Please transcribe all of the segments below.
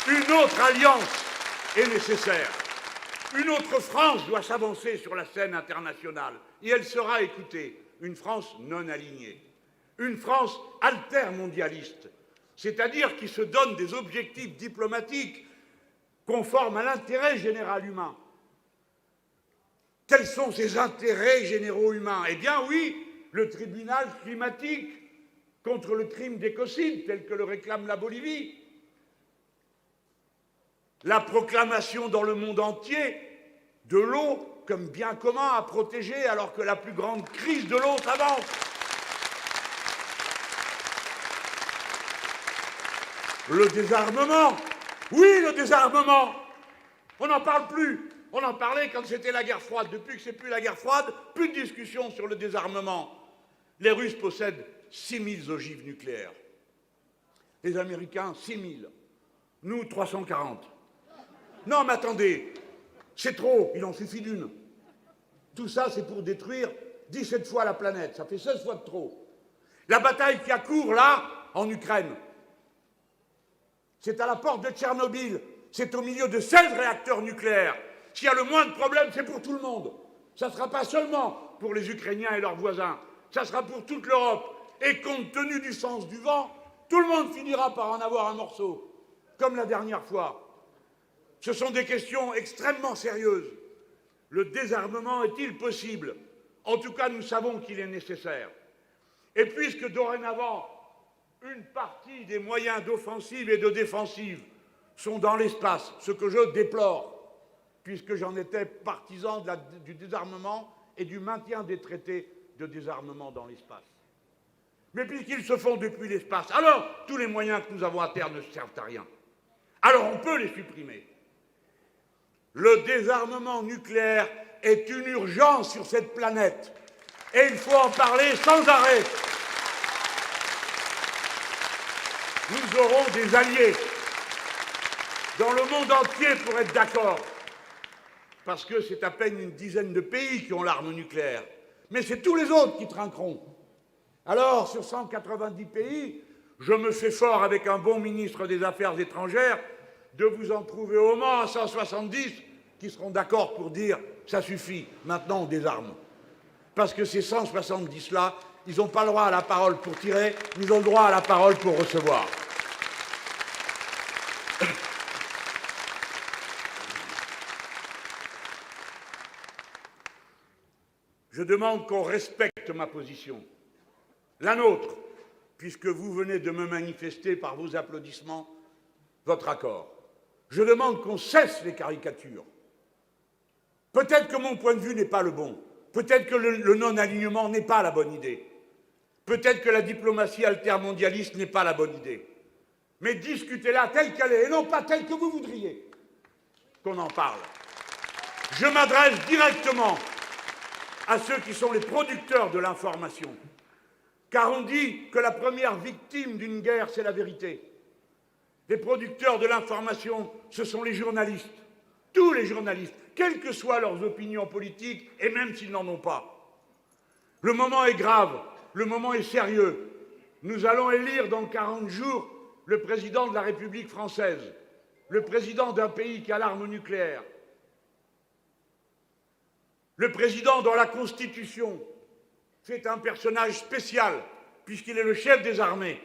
Une autre alliance est nécessaire. Une autre France doit s'avancer sur la scène internationale et elle sera écoutée. Une France non alignée. Une France altermondialiste, c'est-à-dire qui se donne des objectifs diplomatiques conformes à l'intérêt général humain. Quels sont ces intérêts généraux humains? Eh bien oui, le tribunal climatique contre le crime d'écocide, tel que le réclame la Bolivie. La proclamation dans le monde entier de l'eau comme bien commun à protéger alors que la plus grande crise de l'eau s'avance. Le désarmement. Oui, le désarmement. On n'en parle plus. On en parlait quand c'était la guerre froide. Depuis que c'est plus la guerre froide, plus de discussion sur le désarmement. Les Russes possèdent 6000 ogives nucléaires. Les Américains, 6000. Nous, 340. Non, mais attendez, c'est trop, il en suffit d'une. Tout ça, c'est pour détruire 17 fois la planète. Ça fait 16 fois de trop. La bataille qui a cours, là, en Ukraine, c'est à la porte de Tchernobyl. C'est au milieu de 16 réacteurs nucléaires. S'il y a le moins de problèmes, c'est pour tout le monde. Ça ne sera pas seulement pour les Ukrainiens et leurs voisins. Ça sera pour toute l'Europe. Et compte tenu du sens du vent, tout le monde finira par en avoir un morceau, comme la dernière fois. Ce sont des questions extrêmement sérieuses. Le désarmement est-il possible? En tout cas, nous savons qu'il est nécessaire. Et puisque dorénavant, une partie des moyens d'offensive et de défensive sont dans l'espace, ce que je déplore, puisque j'en étais partisan du désarmement et du maintien des traités de désarmement dans l'espace. Mais puisqu'ils se font depuis l'espace, alors tous les moyens que nous avons à terre ne servent à rien. Alors on peut les supprimer. Le désarmement nucléaire est une urgence sur cette planète et il faut en parler sans arrêt. Nous aurons des alliés dans le monde entier pour être d'accord, parce que c'est à peine une dizaine de pays qui ont l'arme nucléaire, mais c'est tous les autres qui trinqueront. Alors, sur 190 pays, je me fais fort avec un bon ministre des Affaires étrangères de vous en trouver au moins 170 qui seront d'accord pour dire « ça suffit, maintenant on désarme ». Parce que ces 170-là, ils n'ont pas le droit à la parole pour tirer, mais ils ont le droit à la parole pour recevoir. Je demande qu'on respecte ma position, la nôtre, puisque vous venez de me manifester par vos applaudissements votre accord. Je demande qu'on cesse les caricatures. Peut-être que mon point de vue n'est pas le bon. Peut-être que le non-alignement n'est pas la bonne idée. Peut-être que la diplomatie altermondialiste n'est pas la bonne idée. Mais discutez-la telle qu'elle est, et non pas telle que vous voudriez qu'on en parle. Je m'adresse directement à ceux qui sont les producteurs de l'information. Car on dit que la première victime d'une guerre, c'est la vérité. Les producteurs de l'information, ce sont les journalistes. Tous les journalistes, quelles que soient leurs opinions politiques, et même s'ils n'en ont pas. Le moment est grave, le moment est sérieux. Nous allons élire dans 40 jours le président de la République française, le président d'un pays qui a l'arme nucléaire, le président dont la Constitution fait un personnage spécial, puisqu'il est le chef des armées,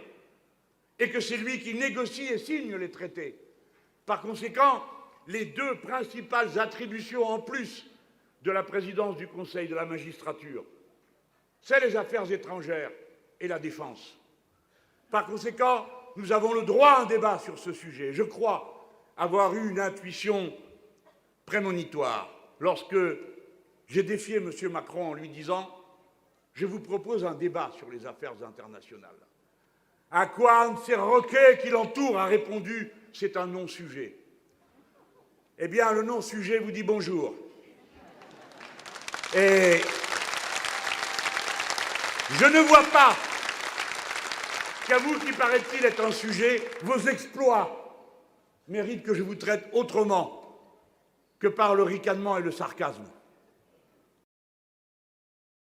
et que c'est lui qui négocie et signe les traités. Par conséquent, les deux principales attributions en plus de la présidence du Conseil de la magistrature, c'est les affaires étrangères et la défense. Par conséquent, nous avons le droit à un débat sur ce sujet. Je crois avoir eu une intuition prémonitoire lorsque j'ai défié M. Macron en lui disant « Je vous propose un débat sur les affaires internationales ». À quoi un de ces roquets qui l'entourent a répondu « C'est un non-sujet ». Eh bien, le non-sujet vous dit bonjour. Et je ne vois pas qu'à vous qui, paraît-il, êtes un sujet, vos exploits méritent que je vous traite autrement que par le ricanement et le sarcasme.